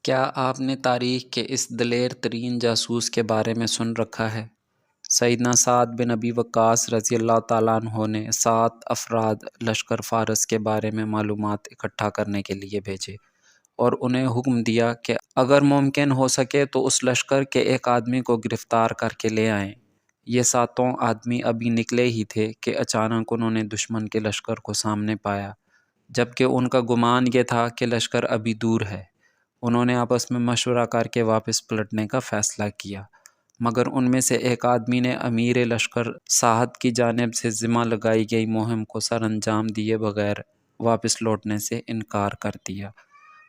کیا آپ نے تاریخ کے اس دلیر ترین جاسوس کے بارے میں سن رکھا ہے؟ سیدنا سعد بن ابی وقاص رضی اللہ تعالیٰ عنہ نے 7 افراد لشکر فارس کے بارے میں معلومات اکٹھا کرنے کے لیے بھیجے اور انہیں حکم دیا کہ اگر ممکن ہو سکے تو اس لشکر کے ایک آدمی کو گرفتار کر کے لے آئیں۔ یہ 7 آدمی ابھی نکلے ہی تھے کہ اچانک انہوں نے دشمن کے لشکر کو سامنے پایا، جبکہ ان کا گمان یہ تھا کہ لشکر ابھی دور ہے۔ انہوں نے آپس میں مشورہ کر کے واپس پلٹنے کا فیصلہ کیا، مگر ان میں سے ایک آدمی نے امیر لشکر سعد کی جانب سے ذمہ لگائی گئی مہم کو سر انجام دیے بغیر واپس لوٹنے سے انکار کر دیا،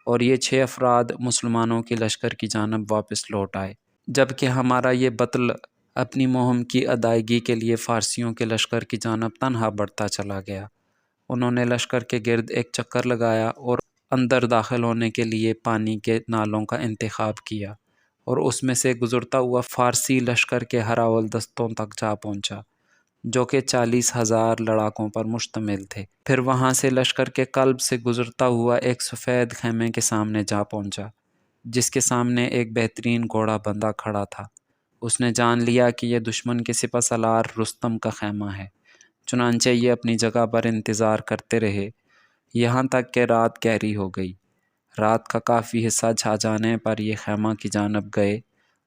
اور یہ 6 افراد مسلمانوں کی لشکر کی جانب واپس لوٹ آئے، جبکہ ہمارا یہ بطل اپنی مہم کی ادائیگی کے لیے فارسیوں کے لشکر کی جانب تنہا بڑھتا چلا گیا۔ انہوں نے لشکر کے گرد ایک چکر لگایا اور اندر داخل ہونے کے لیے پانی کے نالوں کا انتخاب کیا، اور اس میں سے گزرتا ہوا فارسی لشکر کے ہراول دستوں تک جا پہنچا، جو کہ 40,000 لڑاکوں پر مشتمل تھے۔ پھر وہاں سے لشکر کے قلب سے گزرتا ہوا ایک سفید خیمے کے سامنے جا پہنچا، جس کے سامنے ایک بہترین گھوڑا بندھا کھڑا تھا۔ اس نے جان لیا کہ یہ دشمن کے سپہ سالار رستم کا خیمہ ہے، چنانچہ یہ اپنی جگہ پر انتظار کرتے رہے یہاں تک کہ رات گہری ہو گئی۔ رات کا کافی حصہ چھا جانے پر یہ خیمہ کی جانب گئے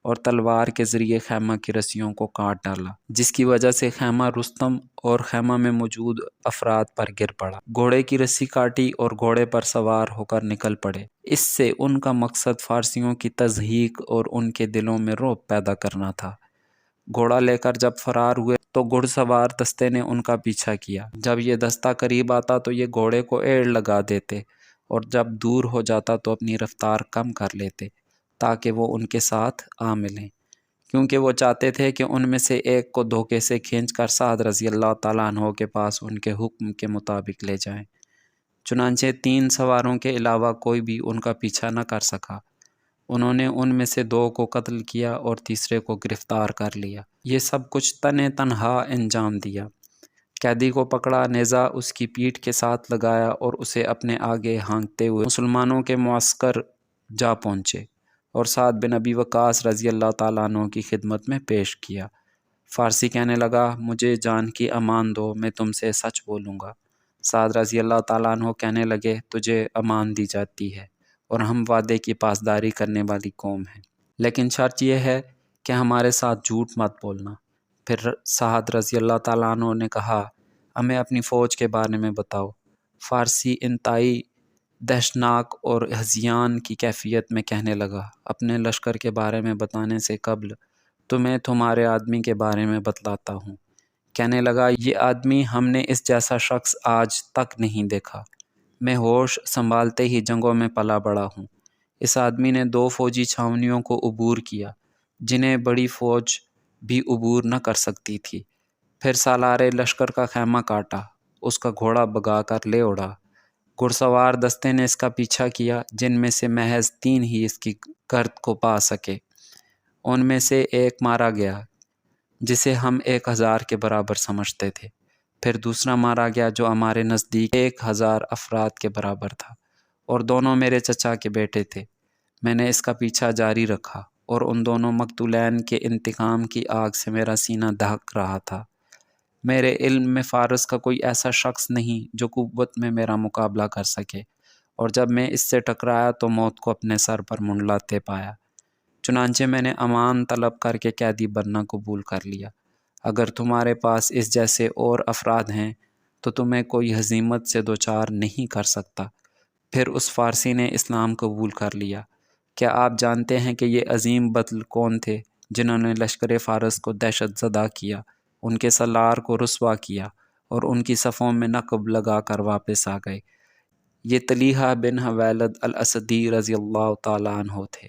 اور تلوار کے ذریعے خیمہ کی رسیوں کو کاٹ ڈالا، جس کی وجہ سے خیمہ رستم اور خیمہ میں موجود افراد پر گر پڑا۔ گھوڑے کی رسی کاٹی اور گھوڑے پر سوار ہو کر نکل پڑے۔ اس سے ان کا مقصد فارسیوں کی تضحیک اور ان کے دلوں میں رعب پیدا کرنا تھا۔ گھوڑا لے کر جب فرار ہوئے تو گھڑ سوار دستے نے ان کا پیچھا کیا۔ جب یہ دستہ قریب آتا تو یہ گھوڑے کو ایڑ لگا دیتے، اور جب دور ہو جاتا تو اپنی رفتار کم کر لیتے تاکہ وہ ان کے ساتھ آ ملیں، کیونکہ وہ چاہتے تھے کہ ان میں سے ایک کو دھوکے سے کھینچ کر سعد رضی اللہ تعالیٰ عنہ کے پاس ان کے حکم کے مطابق لے جائیں۔ چنانچہ 3 سواروں کے علاوہ کوئی بھی ان کا پیچھا نہ کر سکا۔ انہوں نے ان میں سے 2 کو قتل کیا اور تیسرے کو گرفتار کر لیا۔ یہ سب کچھ تنہا انجام دیا۔ قیدی کو پکڑا، نیزہ اس کی پیٹھ کے ساتھ لگایا اور اسے اپنے آگے ہانکتے ہوئے مسلمانوں کے معسکر جا پہنچے اور سعد بن ابی وقاص رضی اللہ تعالیٰ عنہ کی خدمت میں پیش کیا۔ فارسی کہنے لگا، مجھے جان کی امان دو، میں تم سے سچ بولوں گا۔ سعد رضی اللہ تعالیٰ عنہ کہنے لگے، تجھے امان دی جاتی ہے اور ہم وعدے کی پاسداری کرنے والی قوم ہیں، لیکن شرط یہ ہے کہ ہمارے ساتھ جھوٹ مت بولنا۔ پھر سعد رضی اللہ تعالیٰ عنہ نے کہا، ہمیں اپنی فوج کے بارے میں بتاؤ۔ فارسی انتہائی دہشتناک اور ہذیان کی کیفیت میں کہنے لگا، اپنے لشکر کے بارے میں بتانے سے قبل تمہیں تمہارے آدمی کے بارے میں بتلاتا ہوں۔ کہنے لگا، یہ آدمی ہم نے اس جیسا شخص آج تک نہیں دیکھا۔ میں ہوش سنبھالتے ہی جنگوں میں پلا بڑا ہوں۔ اس آدمی نے 2 فوجی چھاونیوں کو عبور کیا جنہیں بڑی فوج بھی عبور نہ کر سکتی تھی۔ پھر سالار لشکر کا خیمہ کاٹا، اس کا گھوڑا بگا کر لے اڑا۔ گھڑ سوار دستے نے اس کا پیچھا کیا، جن میں سے محض 3 ہی اس کی گرد کو پا سکے۔ ان میں سے ایک مارا گیا جسے ہم 1000 کے برابر سمجھتے تھے۔ پھر دوسرا مارا گیا جو ہمارے نزدیک 1000 افراد کے برابر تھا، اور دونوں میرے چچا کے بیٹے تھے۔ میں نے اس کا پیچھا جاری رکھا اور ان دونوں مقتولین کے انتقام کی آگ سے میرا سینہ دہک رہا تھا۔ میرے علم میں فارس کا کوئی ایسا شخص نہیں جو قوت میں میرا مقابلہ کر سکے، اور جب میں اس سے ٹکرایا تو موت کو اپنے سر پر منڈلاتے پایا۔ چنانچہ میں نے امان طلب کر کے قیدی بننا قبول کر لیا۔ اگر تمہارے پاس اس جیسے اور افراد ہیں تو تمہیں کوئی ہزیمت سے دوچار نہیں کر سکتا۔ پھر اس فارسی نے اسلام قبول کر لیا۔ کیا آپ جانتے ہیں کہ یہ عظیم بطل کون تھے جنہوں نے لشکر فارس کو دہشت زدہ کیا، ان کے سالار کو رسوا کیا اور ان کی صفوں میں نقب لگا کر واپس آ گئے؟ یہ طلیحہ بن حویلد الاسدی رضی اللہ تعالیٰ عنہ تھے۔